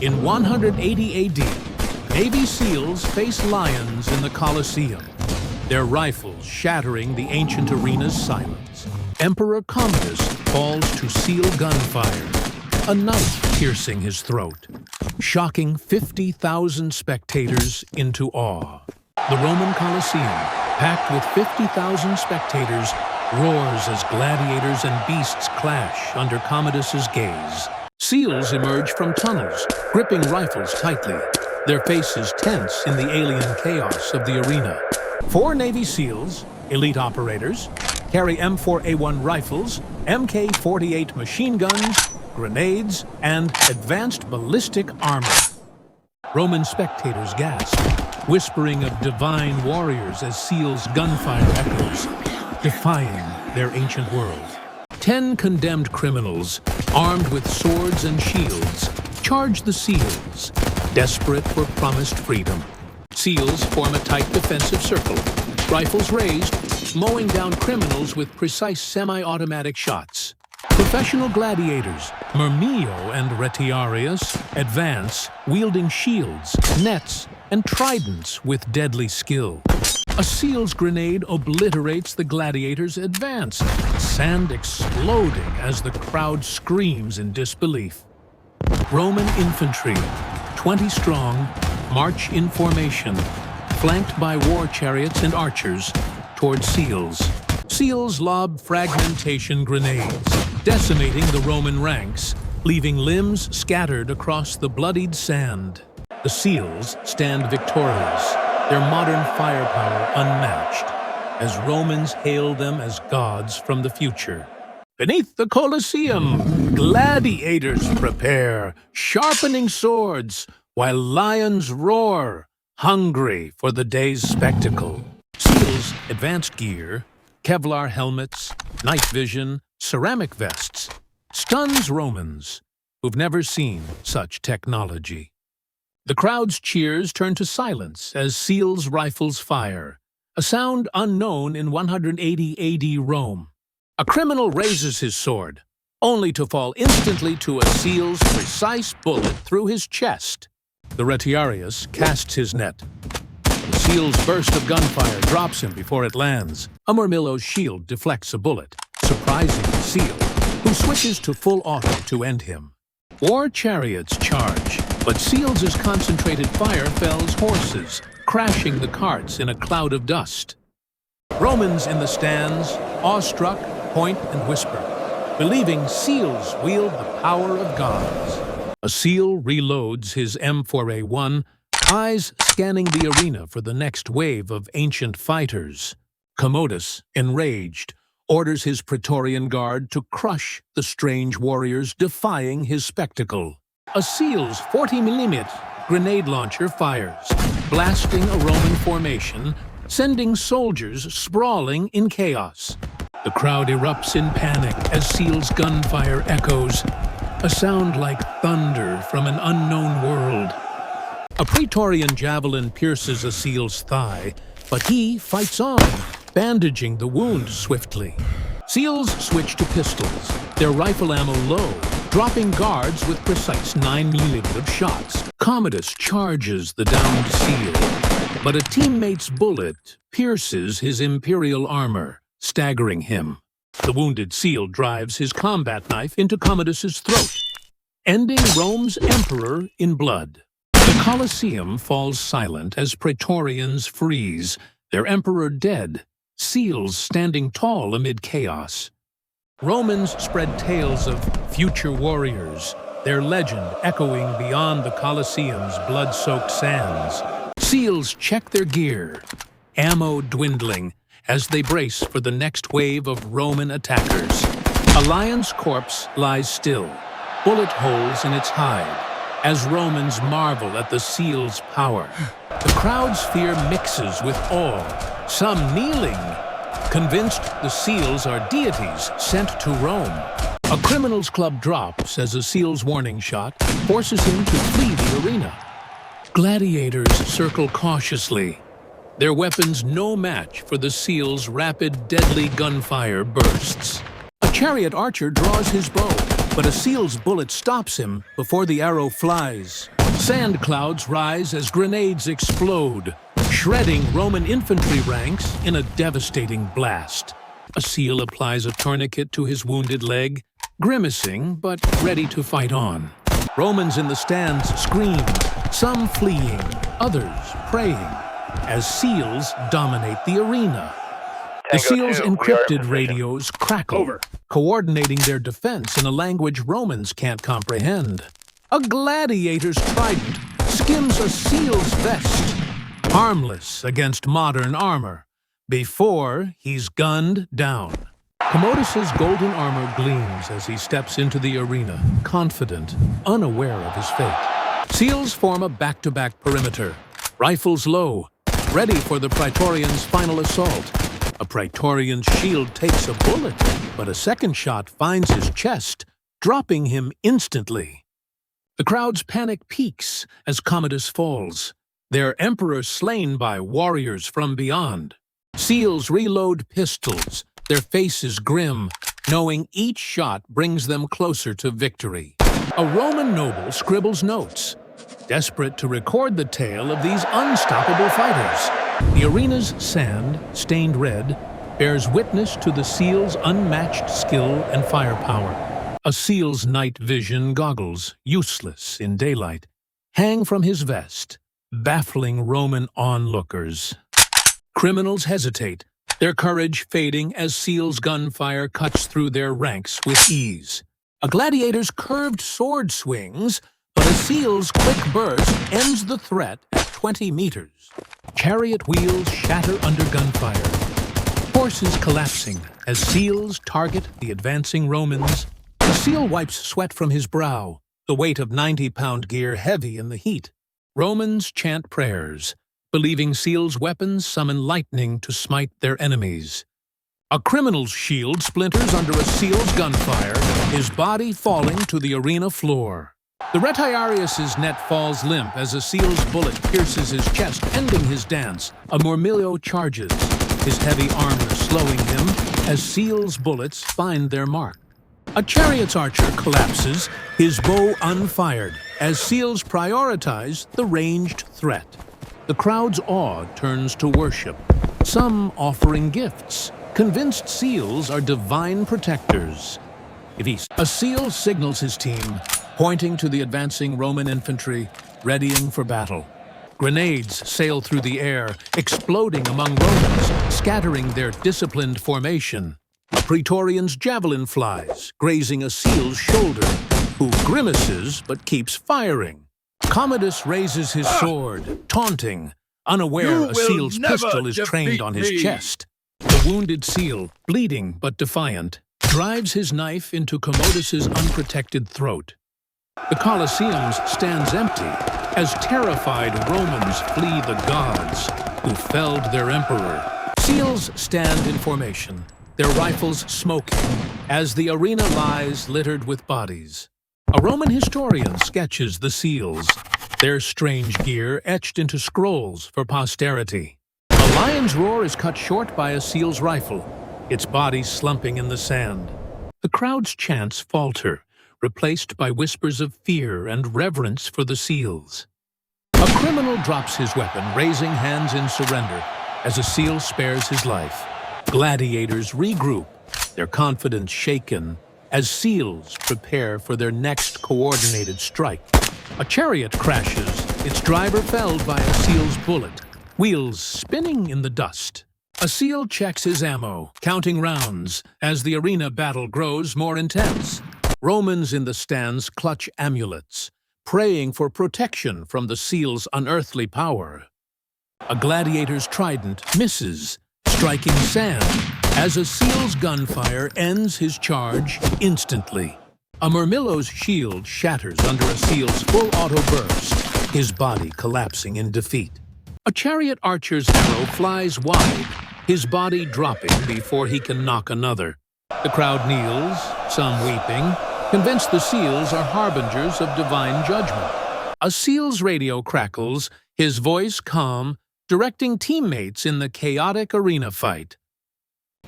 In 180 AD, Navy SEALs face lions in the Colosseum, their rifles shattering the ancient arena's silence. Emperor Commodus falls to SEAL gunfire, a knife piercing his throat, shocking 50,000 spectators into awe. The Roman Colosseum, packed with 50,000 spectators, roars as gladiators and beasts clash under Commodus's gaze. SEALs emerge from tunnels, gripping rifles tightly, their faces tense in the alien chaos of the arena. 4 Navy SEALs, elite operators, carry M4A1 rifles, Mk-48 machine guns, grenades, and advanced ballistic armor. Roman spectators gasp, whispering of divine warriors as SEALs' gunfire echoes, defying their ancient world. 10 condemned criminals, armed with swords and shields, charge the SEALs, desperate for promised freedom. SEALs form a tight defensive circle, rifles raised, mowing down criminals with precise semi-automatic shots. Professional gladiators, Murmillo and Retiarius, advance, wielding shields, nets, and tridents with deadly skill. A SEAL's grenade obliterates the gladiators' advance, sand exploding as the crowd screams in disbelief. Roman infantry, 20 strong, march in formation, flanked by war chariots and archers, toward SEALs. SEALs lob fragmentation grenades, decimating the Roman ranks, leaving limbs scattered across the bloodied sand. The SEALs stand victorious, their modern firepower unmatched, as Romans hail them as gods from the future. Beneath the Colosseum, gladiators prepare, sharpening swords, while lions roar, hungry for the day's spectacle. SEALs' advanced gear, Kevlar helmets, night vision, ceramic vests, stuns Romans who've never seen such technology. The crowd's cheers turn to silence as SEALs' rifles fire, a sound unknown in 180 AD Rome. A criminal raises his sword, only to fall instantly to a SEAL's precise bullet through his chest. The Retiarius casts his net. The SEAL's burst of gunfire drops him before it lands. A Murmillo's shield deflects a bullet, surprising the SEAL, who switches to full auto to end him. War chariots charge, but SEALs' concentrated fire fells horses, crashing the carts in a cloud of dust. Romans in the stands, awestruck, point and whisper, believing SEALs wield the power of gods. A SEAL reloads his M4A1, eyes scanning the arena for the next wave of ancient fighters. Commodus, enraged, orders his Praetorian Guard to crush the strange warriors defying his spectacle. A SEAL's 40mm grenade launcher fires, blasting a Roman formation, sending soldiers sprawling in chaos. The crowd erupts in panic as SEAL's gunfire echoes, a sound like thunder from an unknown world. A Praetorian javelin pierces a SEAL's thigh, but he fights on, bandaging the wound swiftly. SEALs switch to pistols, their rifle ammo low, dropping guards with precise 9mm shots. Commodus charges the downed SEAL, but a teammate's bullet pierces his imperial armor, staggering him. The wounded SEAL drives his combat knife into Commodus's throat, ending Rome's emperor in blood. The Colosseum falls silent as Praetorians freeze, their emperor dead, SEALs standing tall amid chaos. Romans spread tales of future warriors, their legend echoing beyond the Colosseum's blood-soaked sands. SEALs check their gear, ammo dwindling as they brace for the next wave of Roman attackers. A lion's corpse lies still, bullet holes in its hide, as Romans marvel at the SEAL's power. The crowd's fear mixes with awe, some kneeling, convinced the SEALs are deities sent to Rome. A criminal's club drops as a SEAL's warning shot forces him to flee the arena. Gladiators circle cautiously, their weapons no match for the SEAL's rapid, deadly gunfire bursts. A chariot archer draws his bow, but a seal's bullet stops him before the arrow flies. Sand clouds rise as grenades explode, shredding Roman infantry ranks in a devastating blast. A seal applies a tourniquet to his wounded leg, grimacing but ready to fight on. Romans in the stands scream, some fleeing, others praying, as seals dominate the arena. The seals' encrypted radios crackle, coordinating their defense in a language Romans can't comprehend. A gladiator's trident skims a seal's vest, harmless against modern armor, before he's gunned down. Commodus's golden armor gleams as he steps into the arena, confident, unaware of his fate. Seals form a back-to-back perimeter, rifles low, ready for the Praetorians' final assault. A Praetorian's shield takes a bullet, but a second shot finds his chest, dropping him instantly. The crowd's panic peaks as Commodus falls, their emperor slain by warriors from beyond. Seals reload pistols, their faces grim, knowing each shot brings them closer to victory. A Roman noble scribbles notes, desperate to record the tale of these unstoppable fighters. The arena's sand, stained red, bears witness to the seal's unmatched skill and firepower. A seal's night vision goggles, useless in daylight, hang from his vest, baffling Roman onlookers. Criminals hesitate, their courage fading as seals' gunfire cuts through their ranks with ease. A gladiator's curved sword swings, but a seal's quick burst ends the threat at 20 meters. Chariot wheels shatter under gunfire, horses collapsing as seals target the advancing Romans. The seal wipes sweat from his brow, the weight of 90-pound gear heavy in the heat. Romans chant prayers, believing seals' weapons summon lightning to smite their enemies. A criminal's shield splinters under a seal's gunfire, his body falling to the arena floor. The Retiarius' net falls limp as a seal's bullet pierces his chest, ending his dance. A Murmillo charges, his heavy armor slowing him as seal's bullets find their mark. A chariot's archer collapses, his bow unfired, as seals prioritize the ranged threat. The crowd's awe turns to worship, some offering gifts, convinced seals are divine protectors. A seal signals his team, pointing to the advancing Roman infantry, readying for battle. Grenades sail through the air, exploding among Romans, scattering their disciplined formation. A Praetorian's javelin flies, grazing a seal's shoulder, who grimaces but keeps firing. Commodus raises his sword, taunting, unaware a seal's pistol is trained on his chest. The wounded seal, bleeding but defiant, drives his knife into Commodus's unprotected throat. The Colosseum stands empty as terrified Romans flee the gods who felled their emperor. Seals stand in formation, their rifles smoking, as the arena lies littered with bodies. A Roman historian sketches the seals, their strange gear etched into scrolls for posterity. A lion's roar is cut short by a seal's rifle, its body slumping in the sand. The crowd's chants falter, replaced by whispers of fear and reverence for the seals. A criminal drops his weapon, raising hands in surrender, as a seal spares his life. Gladiators regroup, their confidence shaken, as seals prepare for their next coordinated strike. A chariot crashes, its driver felled by a seal's bullet, wheels spinning in the dust. A seal checks his ammo, counting rounds, as the arena battle grows more intense. Romans in the stands clutch amulets, praying for protection from the seal's unearthly power. A gladiator's trident misses, striking sand, as a seal's gunfire ends his charge instantly. A Murmillo's shield shatters under a seal's full auto burst, his body collapsing in defeat. A chariot archer's arrow flies wide, his body dropping before he can knock another. The crowd kneels, some weeping, convinced the seals are harbingers of divine judgment. A seal's radio crackles, his voice calm, directing teammates in the chaotic arena fight.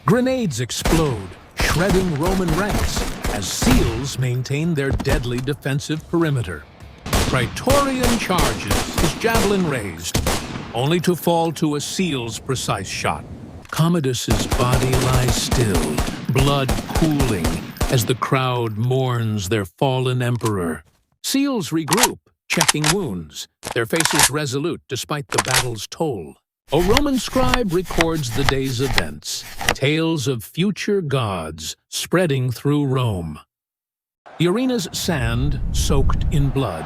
Grenades explode, shredding Roman ranks, as seals maintain their deadly defensive perimeter. Praetorian charges, his javelin raised, only to fall to a seal's precise shot. Commodus's body lies still, blood cooling, as the crowd mourns their fallen emperor. Seals regroup, checking wounds, their faces resolute despite the battle's toll. A Roman scribe records the day's events, tales of future gods spreading through Rome. The arena's sand, soaked in blood,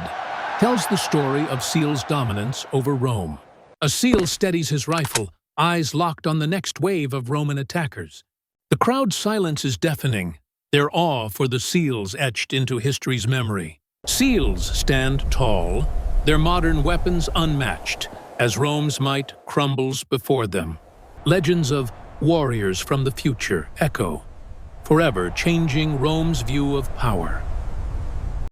tells the story of Seal's dominance over Rome. A Seal steadies his rifle, eyes locked on the next wave of Roman attackers. The crowd's silence is deafening, their awe for the Seals etched into history's memory. Seals stand tall, their modern weapons unmatched, as Rome's might crumbles before them. Legends of warriors from the future echo, forever changing Rome's view of power.